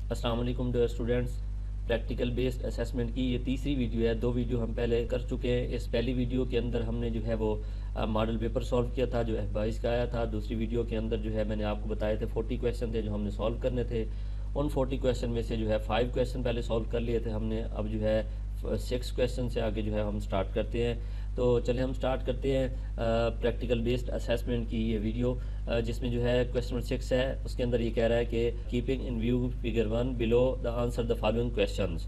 अस्सलाम वालेकुम dear students. Practical based assessment की ये तीसरी वीडियो है। दो वीडियो हम पहले कर चुके हैं। इस पहली वीडियो के अंदर हमने जो है वो मॉडल पेपर सॉल्व किया था जो F22 का आया था। दूसरी वीडियो के अंदर जो है मैंने आपको बताए थे 40 क्वेश्चन थे जो हमने सॉल्व करने थे। उन 40 क्वेश्चन में से जो है 5 क्वेश्चन पहले सॉल्व कर लिए थे हमने। अब जो है 6 क्वेश्चन से आगे जो है हम स्टार्ट करते हैं। तो चलिए हम स्टार्ट करते हैं प्रैक्टिकल बेस्ड असेसमेंट की ये वीडियो, जिसमें जो है क्वेश्चन नंबर 6 है। उसके अंदर ये कह रहा है कि keeping in view figure 1 below the answer the following questions.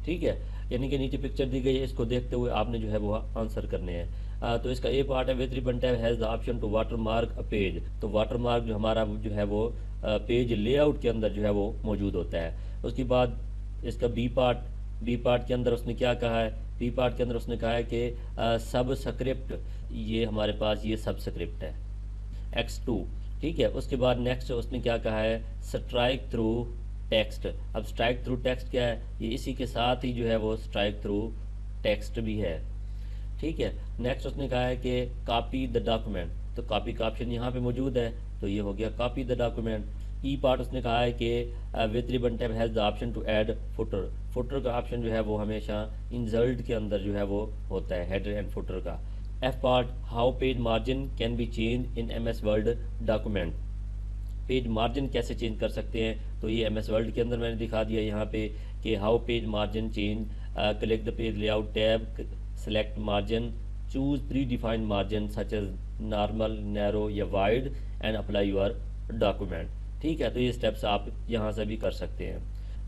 ठीक है, यानी कि नीचे पिक्चर दी गई है, इसको देखते हुए आपने जो है वो आंसर करने हैं। तो इसका ए पार्ट है, with ribbon tab has the option to watermark a page. तो वाटर मार्क जो हमारा जो है वो पेज लेआउट के अंदर जो है वो मौजूद होता है। उसके बाद इसका बी पार्ट के अंदर उसने क्या कहा है, बी पार्ट के अंदर उसने कहा है कि सब स्क्रिप्ट, ये हमारे पास ये सब स्क्रिप्ट है X2। ठीक है, उसके बाद नेक्स्ट उसने क्या कहा है, स्ट्राइक थ्रू टेक्स्ट। अब स्ट्राइक थ्रू टेक्स्ट क्या है, ये इसी के साथ ही जो है वो स्ट्राइक थ्रू टेक्स्ट भी है। ठीक है, नेक्स्ट उसने कहा है कि कॉपी द डॉक्यूमेंट। तो कॉपी का ऑप्शन यहाँ पे मौजूद है, तो ये हो गया copy the document. E part उसने कहा है कि with ribbon tab has the option to add footer. Footer का ऑप्शन जो है वो हमेशा इंसर्ट के अंदर जो है वो होता है, हेडर एंड फुटर का। F part, how page margin can be change in MS Word document. Page margin कैसे चेंज कर सकते हैं, तो ये MS वर्ड के अंदर मैंने दिखा दिया यहाँ पे कि how page margin change, click the page layout tab, select margin, choose predefined margin such as normal, narrow या wide and apply your document. ठीक है, तो ये स्टेप्स आप यहाँ से भी कर सकते हैं।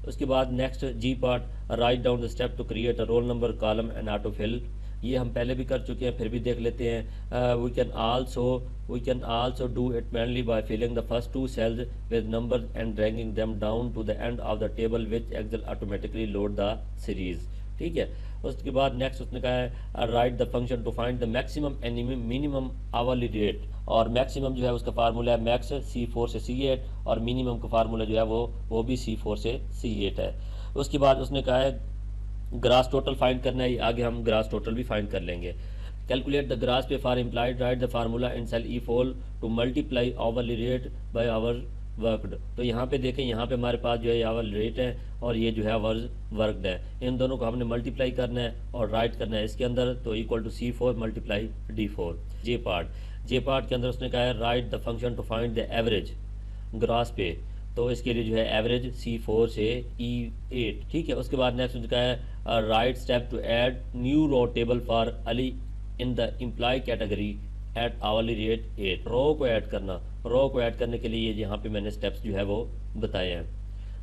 उसके बाद next G part, write down the step to create a roll number column and auto fill. ये हम पहले भी कर चुके हैं, फिर भी देख लेते हैं। We can also do it manually by filling the first 2 cells with number and dragging them down to the end of the table which Excel automatically load the series. ठीक है, उसके बाद नेक्स्ट उसने कहा है write the function to find the maximum and minimum hourly rate. और maximum जो है उसका फार्मूला है मैक्स C4 से C8, और मिनिमम का फार्मूला जो है वो भी C4 से C8 है। उसके बाद उसने कहा है ग्रास टोटल फाइंड करना है, आगे हम ग्रास टोटल भी फाइंड कर लेंगे। Calculate the gross pay for employed, write the formula in cell E4 to multiply hourly rate by hour worked. तो यहाँ पे देखें, यहाँ पे हमारे पास जो है आवरली रेट है और ये जो है आवर्स वर्कड है। इन दोनों को हमने मल्टीप्लाई करना है और राइट करना है इसके अंदर, तो equal to C4 multiply D4। जे पार्ट के अंदर उसने कहा है write the function to find the average gross pay. तो इसके लिए जो है एवरेज C4 से E8। ठीक है, उसके बाद नेक्स्ट उनका है write step to add new row table for Ali in the employee category at hourly rate 8। Row को ऐड करने के लिए यहाँ पे मैंने स्टेप्स जो है वो बताए हैं।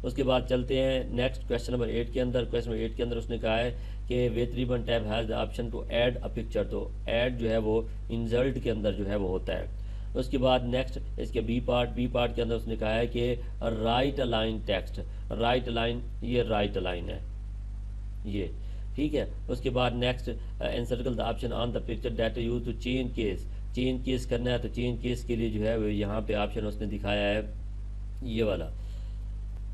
उसके बाद चलते हैं नेक्स्ट क्वेश्चन नंबर 8 के अंदर। क्वेश्चन नंबर 8 के अंदर उसने कहा है कि with ribbon tab has the option to add a picture. तो ऐड जो है वो इंसर्ट के अंदर जो है वो होता है। उसके बाद नेक्स्ट इसके बी पार्ट के अंदर उसने कहा है कि right align text. Right align, ये राइट अलाइन है ये। ठीक है, उसके बाद next encircle the option on the picture that use to change case करना है। तो चेंज केस के लिए जो है वो यहाँ पे ऑप्शन उसने दिखाया है ये वाला।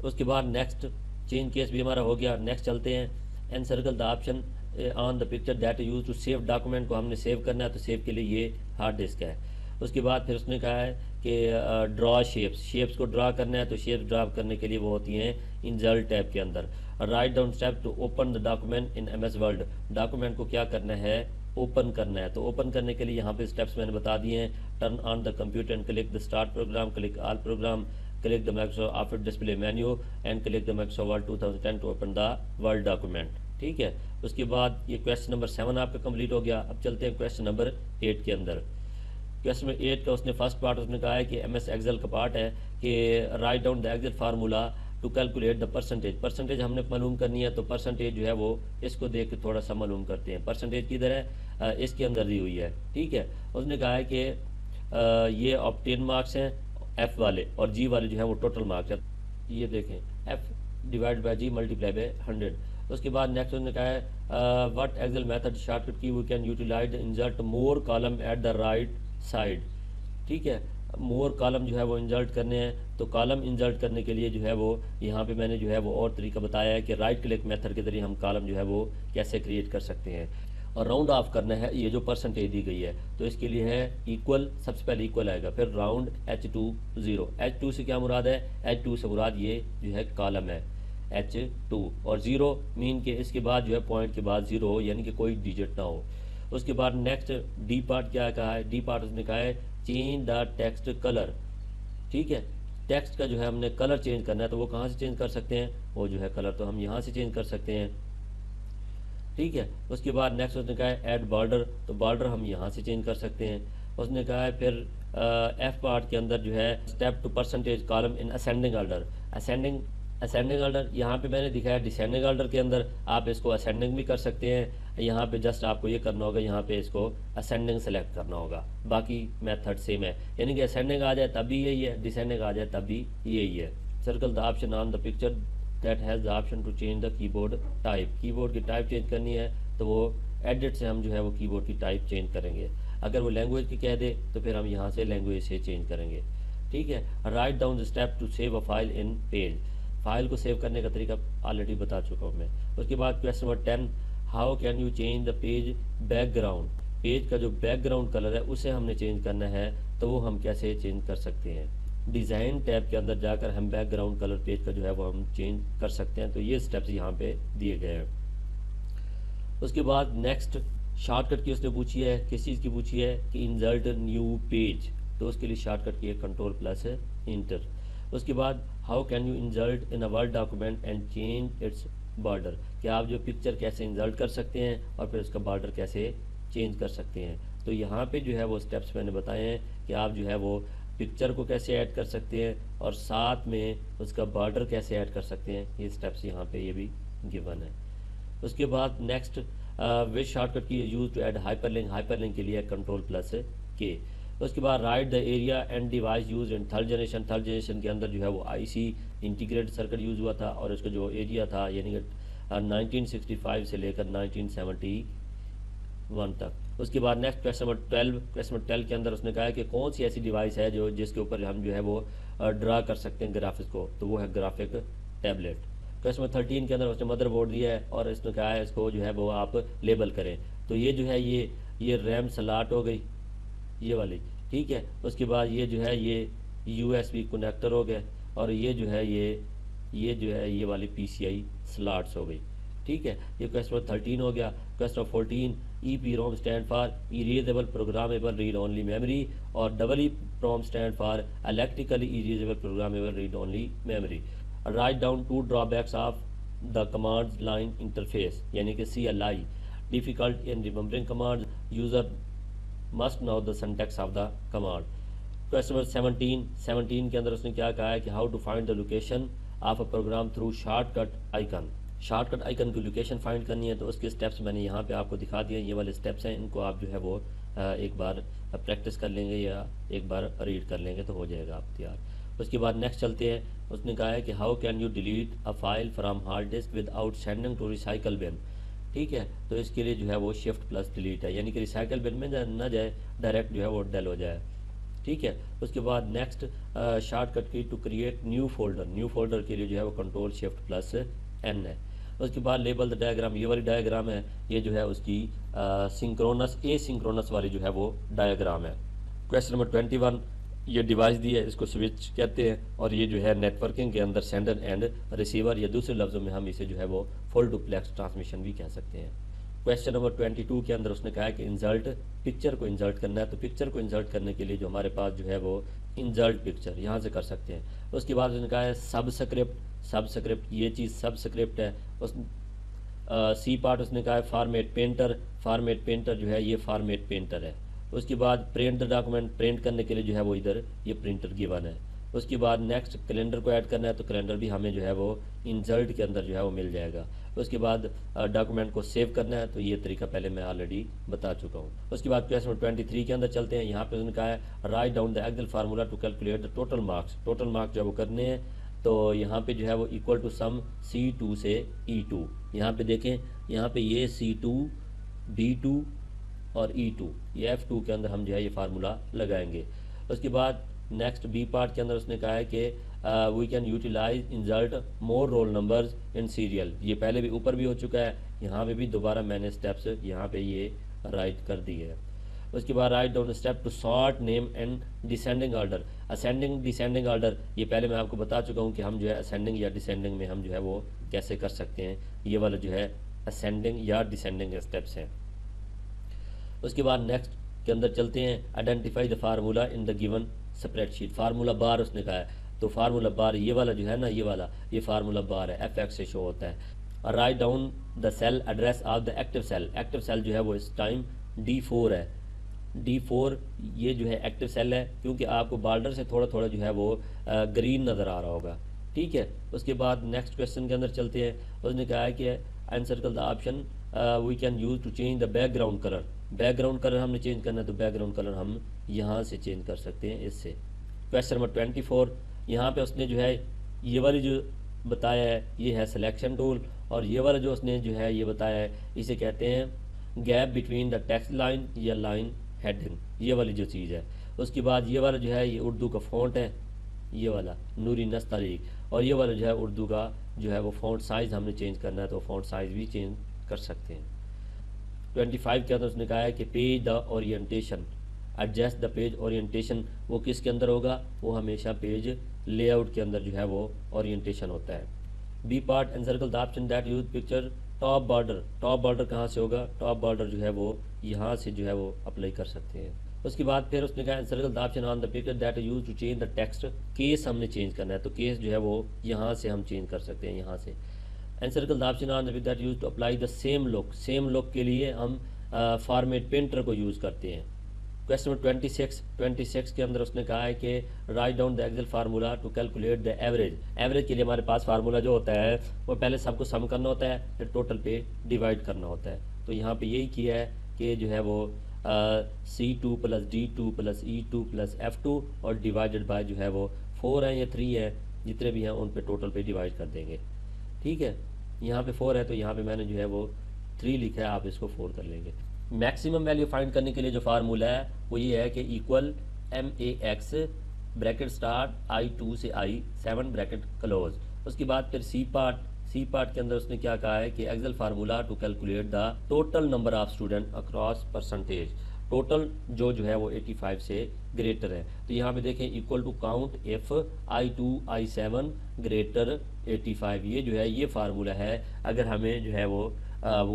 उसके बाद नेक्स्ट चेंज केस भी हमारा हो गया। नेक्स्ट चलते हैं encircle the option on the picture that use to save document को हमने सेव करना है, तो सेव के लिए ये हार्ड डिस्क है। उसके बाद फिर उसने कहा है कि ड्रॉ शेप्स को ड्रा करना है, तो शेप्स ड्रा करने के लिए वो होती हैं इंसर्ट टैब के अंदर। Write down step to open the document in MS Word. Document को क्या करना है, ओपन करना है। तो ओपन करने के लिए यहाँ पे स्टेप्स मैंने बता दिए हैं। Turn on the computer and click the start program, click all program, click the Microsoft Office display menu and click the Microsoft Word 2010 to open the word document. ठीक है, उसके बाद ये क्वेश्चन नंबर 7 आपका कंप्लीट हो गया। अब चलते हैं क्वेश्चन नंबर 8 के अंदर। क्वेश्चन नंबर 8 का उसने फर्स्ट पार्ट उसने कहा है कि MS एक्सेल का पार्ट है कि write down the Excel formula to calculate the percentage हमने मालूम करनी है। तो परसेंटेज जो है वो इसको देख के थोड़ा सा मालूम करते हैं। परसेंटेज किधर है, इसके अंदर दी हुई है। ठीक है, उसने कहा है कि ये ऑब्टेन मार्क्स हैं F वाले, और G वाले जो है वो टोटल मार्क्स है। ये देखें F divide by G multiply by 100। उसके बाद नेक्स्ट उन्होंने कहा है what Excel method shortcut key we can utilize insert more column at the right side. ठीक है, मोर कॉलम जो है वो इंसर्ट करने हैं। तो कॉलम इंसर्ट करने के लिए जो है वो यहाँ पे मैंने जो है वो और तरीका बताया है कि राइट क्लिक मेथड के जरिए हम कॉलम जो है वो कैसे क्रिएट कर सकते हैं। और राउंड ऑफ करना है, ये जो परसेंटेज दी गई है तो इसके लिए है इक्वल, सबसे पहले इक्वल आएगा, फिर राउंड H2 0। H2 से क्या मुराद है, H2 से मुराद ये जो है कॉलम है H2, और 0 मीन के इसके बाद जो है पॉइंट के बाद 0 हो, यानी कि कोई डिजिट ना हो। उसके बाद नेक्स्ट डी पार्ट क्या कहा है, डी पार्ट उसने कहा है चेंज द टेक्स्ट कलर। ठीक है, टेक्स्ट का जो है हमने कलर चेंज करना है, तो वो कहाँ से चेंज कर सकते हैं, वो जो है कलर तो हम यहाँ से चेंज कर सकते हैं। ठीक है, उसके बाद नेक्स्ट उसने कहा है ऐड बॉर्डर, तो बॉर्डर हम यहाँ से चेंज कर सकते हैं। उसने कहा है फिर एफ पार्ट के अंदर जो है step to percentage column in ascending order. Ascending order यहाँ पे मैंने दिखाया डिसेंडिंग ऑर्डर के अंदर आप इसको असेंडिंग भी कर सकते हैं। यहाँ पे जस्ट आपको ये करना होगा, यहाँ पे इसको असेंडिंग सेलेक्ट करना होगा, बाकी मेथड सेम है, यानी कि असेंडिंग आ जाए तब भी यही है, डिसेंडिंग आ जाए तब भी यही है। Circle the option on the picture that has the option to change the keyboard type. Keyboard की टाइप चेंज करनी है तो वो एडिट से हम जो है वो कीबोर्ड की टाइप चेंज करेंगे। अगर वो लैंग्वेज की कह दे तो फिर हम यहाँ से लैंग्वेज से चेंज करेंगे। ठीक है, write down the step to save a file in page. File को सेव करने का तरीका ऑलरेडी बता चुका हूँ मैं। उसके बाद question number 10, how can you change the page background. Page का जो बैकग्राउंड कलर है उसे हमने चेंज करना है, तो वो हम कैसे चेंज कर सकते हैं। डिज़ाइन टैब के अंदर जाकर हम बैकग्राउंड कलर पेज का जो है वो हम चेंज कर सकते हैं, तो ये स्टेप्स यहाँ पे दिए गए हैं। उसके बाद नेक्स्ट शॉर्टकट की उसने पूछी है, किस चीज़ की पूछी है कि इंसर्ट न्यू पेज, तो उसके लिए शॉर्टकट की है Ctrl+Enter। उसके बाद how can you insert in a word document and change its border, कि आप जो पिक्चर कैसे इंसर्ट कर सकते हैं और फिर उसका बॉर्डर कैसे चेंज कर सकते हैं। तो यहाँ पे जो है वो स्टेप्स मैंने बताए हैं कि आप जो है वो पिक्चर को कैसे ऐड कर सकते हैं और साथ में उसका बॉर्डर कैसे ऐड कर सकते हैं, ये स्टेप्स यहाँ पे ये भी गिवन है। उसके बाद next which shortcut key use to add hyperlink, hyperlink के लिए Ctrl+K। उसके बाद write the area and device use in third generation. Third generation के अंदर जो है वो IC इंटीग्रेटेड सर्किट यूज़ हुआ था और उसका जो एरिया था यानी कि 1965 से लेकर 1971 तक। उसके बाद next question number 12, question number 12 के अंदर उसने कहा है कि कौन सी ऐसी डिवाइस है जो जिसके ऊपर हम जो है वो ड्रा कर सकते हैं ग्राफिक्स को, तो वो है ग्राफिक टैबलेट। क्वेश्चन नंबर 13 के अंदर उसने मदरबोर्ड दिया है और इसने कहा है इसको जो है वो आप लेबल करें, तो ये जो है ये रैम स्लॉट हो गई ये वाली। ठीक है, उसके बाद ये जो है ये USB कनेक्टर हो गए और ये जो है ये वाली PCI स्लॉट्स हो गई। ठीक है, ये क्वेश्चन नंबर 13 हो गया। Question number 14, EPROM stand for erasable programmable read only memory और EEPROM stand for electrically erasable programmable read only memory. Write down 2 drawbacks of the command line interface यानी कि CLI। Difficult in remembering command, user must know the syntax of the command. Question number 17 के अंदर उसने क्या कहा है कि how to find the location of a program through shortcut icon. Shortcut icon की लोकेशन फाइंड करनी है, तो उसके स्टेप्स मैंने यहाँ पे आपको दिखा दिए। ये वाले स्टेप्स हैं, इनको आप जो है वो एक बार प्रैक्टिस कर लेंगे या एक बार रीड कर लेंगे तो हो जाएगा आप तैयार। उसके बाद नेक्स्ट चलते हैं। उसने कहा है कि how can you delete a file from hard disk without sending to recycle bin. ठीक है, तो इसके लिए जो है वो Shift+Delete है, यानी कि रिसाइकल बिन में ना जाए, डायरेक्ट जो है वो डेल हो जाए। ठीक है, उसके बाद next shortcut key to create new folder. New folder के लिए जो है वो Ctrl+Shift+N है। उसके बाद लेबल द डायग्राम, ये वाली डायग्राम है, ये जो है उसकी सिंक्रोनस एसिंक्रोनस वाली जो है वो डायग्राम है। क्वेश्चन नंबर 21, ये डिवाइस दी है, इसको स्विच कहते हैं और ये जो है नेटवर्किंग के अंदर सेंडर एंड रिसीवर, या दूसरे लफ्ज़ों में हम इसे जो है वो फुल डुप्लेक्स ट्रांसमिशन भी कह सकते हैं। क्वेश्चन नंबर 22 के अंदर उसने कहा है कि इंसर्ट पिक्चर को इंसर्ट करना है, तो पिक्चर को इंसर्ट करने के लिए जो हमारे पास जो है वो इंसर्ट पिक्चर यहाँ से कर सकते हैं। उसके बाद उसने कहा है सबस्क्रिप्ट ये चीज़ सबस्क्रिप्ट है। उस सी पार्ट उसने कहा है फॉर्मेट पेंटर जो है ये फॉर्मेट पेंटर है। उसके बाद प्रिंट द डॉक्यूमेंट, प्रिंट करने के लिए जो है वो इधर ये प्रिंटर गिवन है। उसके बाद नेक्स्ट कैलेंडर को ऐड करना है, तो कैलेंडर भी हमें जो है वो इंसर्ट के अंदर जो है वो मिल जाएगा। उसके बाद डॉक्यूमेंट को सेव करना है, तो ये तरीका पहले मैं ऑलरेडी बता चुका हूँ। उसके बाद क्वेश्चन नंबर 23 के अंदर चलते हैं। यहाँ पे उन्होंने कहा है write down the Excel formula to calculate the total marks. Total marks जो है वो करने हैं, तो यहाँ पे जो है वो इक्वल टू सम C2 से E2। यहाँ पे देखें, यहाँ पे ये C2 B2 और E2, ये F2 के अंदर हम जो है ये फार्मूला लगाएंगे। उसके बाद नेक्स्ट बी पार्ट के अंदर उसने कहा है कि we can utilize insert more roll numbers in serial. ये पहले भी ऊपर भी हो चुका है, यहाँ पे भी दोबारा मैंने स्टेप्स यहाँ पे ये राइट कर दिए हैं। उसके बाद write down step to sort name and descending order. Ascending descending order ये पहले मैं आपको बता चुका हूँ कि हम जो है असेंडिंग या डिसेंडिंग में हम जो है वो कैसे कर सकते हैं। ये वाला जो है असेंडिंग या डिसेंडिंग स्टेप्स हैं। उसके बाद नेक्स्ट के अंदर चलते हैं, identify the formula in the given spreadsheet. Formula बार उसने कहा है, तो फार्मूला बार ये वाला जो है ना, ये वाला ये फार्मूला बार है, एफ एक्स से शो होता है। Write down the cell address of the active cell. Active cell जो है वो इस टाइम D4 है। D4 ये जो है एक्टिव सेल है, क्योंकि आपको बॉर्डर से थोड़ा थोड़ा जो है वो ग्रीन नज़र आ रहा होगा, ठीक है। उसके बाद नेक्स्ट क्वेश्चन के अंदर चलते हैं। उसने कहा है कि encircle the option we can use to change the background colour. Background colour हमने चेंज करना है तो बैकग्राउंड कलर हम यहाँ से चेंज कर सकते हैं इससे। क्वेश्चन नंबर 24, यहाँ पे उसने जो है ये वाली जो बताया है ये है सिलेक्शन टूल, और ये वाला जो उसने जो है ये बताया है इसे कहते हैं gap between the text line या लाइन हेडिंग, ये वाली जो चीज़ है। उसके बाद ये वाला जो है ये उर्दू का फ़ॉन्ट है, ये वाला नूरी नस्तारीक, और ये वाला जो है उर्दू का जो है वो फ़ॉन्ट साइज़ हमने चेंज करना है तो फ़ॉन्ट साइज़ भी चेंज कर सकते हैं। 25 के अंदर उसने कहा है कि page the orientation, adjust the page orientation. वो किसके अंदर होगा, वो हमेशा पेज लेआउट के अंदर जो है वो ओरिएंटेशन होता है। B part, encircle the option that use picture top border. Top border कहाँ से होगा, टॉप बॉर्डर जो है वो यहाँ से जो है वो अप्लाई कर सकते हैं। उसके बाद फिर उसने कहा encircle the option on the picture that use to change the text. Case हमने चेंज करना है तो केस जो है वो यहाँ से हम चेंज कर सकते हैं, यहाँ से। Encircle the option on the that use to apply the same look. Same look के लिए हम फॉर्मेट पेंटर को यूज़ करते हैं। क्वेश्चन नंबर 26 के अंदर उसने कहा है कि write down the Excel formula to calculate the average. Average के लिए हमारे पास फार्मूला जो होता है वो पहले सबको सम करना होता है, फिर टोटल पे डिवाइड करना होता है। तो यहाँ पे यही किया है कि जो है वो C2 + D2 + E2 + F2 और डिवाइडेड बाय जो है वो 4 है या 3 है, जितने भी हैं उन पे टोटल पे डिवाइड कर देंगे, ठीक है। यहाँ पे 4 है तो यहाँ पे मैंने जो है वो 3 लिखा है, आप इसको 4 कर लेंगे। मैक्सिमम वैल्यू फाइंड करने के लिए जो फार्मूला है वो ये है कि equal MAX bracket start I2 से I7 ब्रैकेट क्लोज। उसके बाद फिर सी पार्ट के अंदर उसने क्या कहा है कि Excel formula to calculate the total number of student across percentage. Total जो है वो 85 से ग्रेटर है, तो यहाँ पे देखें equal to count if I2 I7 greater 85। ये जो है ये फार्मूला है, अगर हमें जो है वो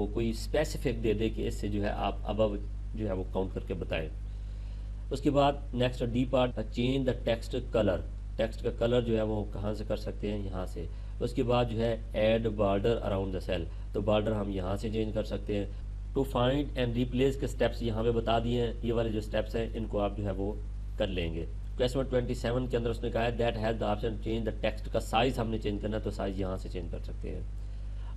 कोई स्पेसिफिक दे दे कि इससे जो है आप अबव जो है वो काउंट करके बताएं। उसके बाद next D part, change the text colour. Text का कलर जो है वो कहाँ से कर सकते हैं, यहाँ से। उसके बाद जो है add border around the cell, तो बॉर्डर हम यहाँ से चेंज कर सकते हैं। टू फाइंड एंड रिप्लेस के स्टेप्स यहाँ पे बता दिए हैं, ये वाले जो स्टेप्स हैं इनको आप जो है वो कर लेंगे। क्वेश्चन 27 के अंदर उसने कहा है that has the option change the text का साइज़ हमने चेंज करना है तो साइज़ यहाँ से चेंज कर सकते हैं।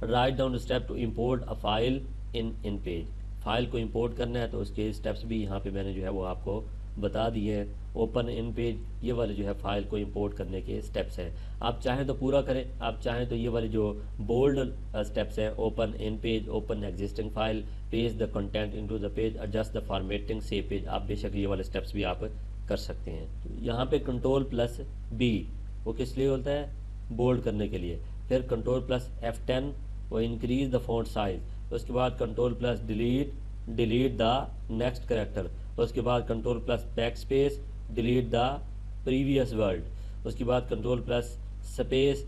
Write down step to import a file in page. File को इंपोर्ट करना है तो उसके स्टेप्स भी यहाँ पे मैंने जो है वो आपको बता दिए हैं। ओपन इन पेज, ये वाले जो है फाइल को इंपोर्ट करने के स्टेप्स हैं। आप चाहें तो पूरा करें, आप चाहें तो ये वाले जो बोल्ड स्टेप्स हैं, open in page, open existing file, page the content into the page, adjust the formatting, save page, आप बेशक ये वाले स्टेप्स भी आप कर सकते हैं। यहाँ पे Ctrl+B वो किस लिए होता है, बोल्ड करने के लिए। फिर Ctrl+F10 वो इंक्रीज द फॉन्ट साइज। उसके बाद Ctrl delete, delete the next character. उसके बाद Ctrl backspace, delete the previous word. उसके बाद Ctrl space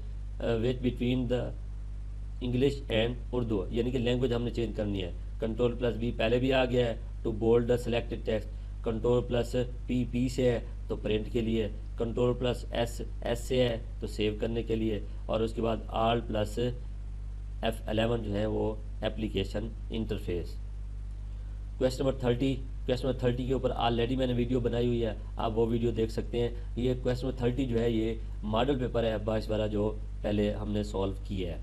which between the English and Urdu, यानी कि लैंग्वेज हमने चेंज करनी है। Ctrl+B पहले भी आ गया है to bold the selected text. Ctrl+P से है तो प्रिंट के लिए। Ctrl+S से है तो सेव करने के लिए। और उसके बाद Alt+F11 जो है वो एप्लीकेशन इंटरफेस। क्वेश्चन नंबर 30 के ऊपर ऑलरेडी मैंने वीडियो बनाई हुई है, आप वो वीडियो देख सकते हैं। ये क्वेश्चन नंबर 30 जो है ये मॉडल पेपर है F22 वाला जो पहले हमने सॉल्व किया है।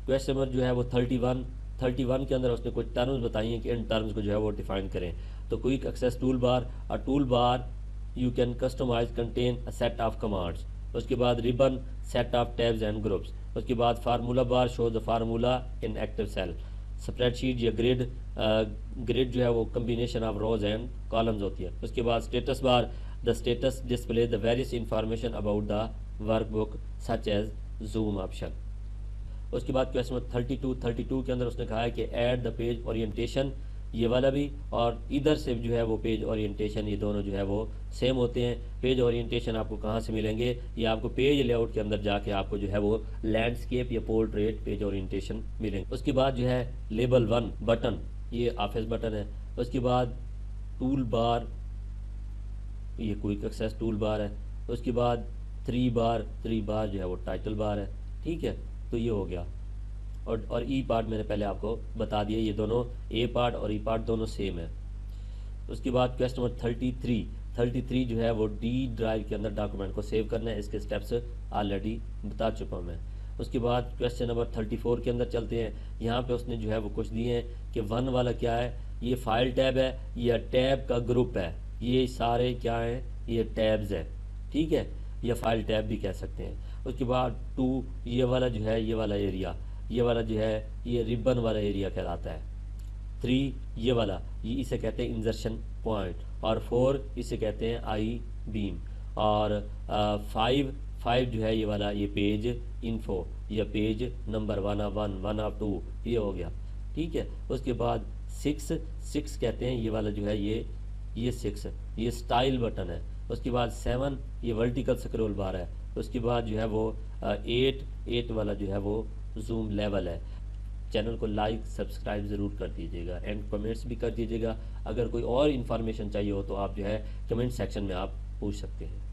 क्वेश्चन नंबर जो है वो 31 के अंदर उसने कुछ टर्म्स बताई हैं कि इन टर्म्स को जो है वो डिफाइन करें। तो quick access toolbar, a toolbar you can customize contain a set of commands. उसके बाद ribbon, set of tabs and groups. उसके बाद formula bar, show the formula in active cell. Spreadsheet या grid जो है वो combination of rows and columns होती है। उसके बाद status bar, the status display the various information about the workbook such as zoom option. उसके बाद क्वेश्चन नंबर 32 के अंदर उसने कहा है कि ऐड द पेज ओरिएंटेशन, ये वाला भी और इधर से जो है वो पेज ओरिएंटेशन, ये दोनों जो है वो सेम होते हैं। पेज ओरिएंटेशन आपको कहाँ से मिलेंगे, ये आपको पेज लेआउट के अंदर जाके आपको जो है वो लैंडस्केप या पोर्ट्रेट पेज ओरिएंटेशन मिलेंगे। उसके बाद जो है लेबल 1 बटन, ये ऑफिस बटन है। उसके बाद टूल बार, ये क्विक एक्सेस टूल बार है। उसके बाद 3 बार जो है वो टाइटल बार है। ठीक है, तो ये हो गया। और ई पार्ट मैंने पहले आपको बता दिया, ये दोनों ए पार्ट और ई पार्ट दोनों सेम है। उसके बाद क्वेश्चन नंबर 33 जो है वो डी ड्राइव के अंदर डॉक्यूमेंट को सेव करना है, इसके स्टेप्स ऑलरेडी बता चुका हूँ मैं। उसके बाद क्वेश्चन नंबर 34 के अंदर चलते हैं। यहाँ पे उसने जो है वो कुछ दिए हैं कि 1 वाला क्या है, ये फाइल टैब है या टैब का ग्रुप है, ये सारे क्या हैं, ये टैब्स हैं। ठीक है, या फाइल टैब भी कह सकते हैं। उसके बाद 2 ये वाला जो है, ये वाला एरिया, ये वाला जो है ये रिबन वाला एरिया कहलाता है। 3 ये वाला, ये इसे कहते हैं इंजर्शन पॉइंट। और 4 इसे कहते हैं आई बीम। और 5 जो है ये वाला, ये पेज इन्फो या पेज नंबर 1 ऑफ 2, ये हो गया। ठीक है, उसके बाद 6 कहते हैं ये वाला जो है, ये 6 ये स्टाइल बटन है। उसके बाद 7 ये वर्टिकल स्क्रॉल बार है। उसके बाद जो है वो 8 वाला जो है वो जूम लेवल है। चैनल को लाइक सब्सक्राइब ज़रूर कर दीजिएगा एंड कमेंट्स भी कर दीजिएगा। अगर कोई और इन्फॉर्मेशन चाहिए हो तो आप जो है कमेंट सेक्शन में आप पूछ सकते हैं।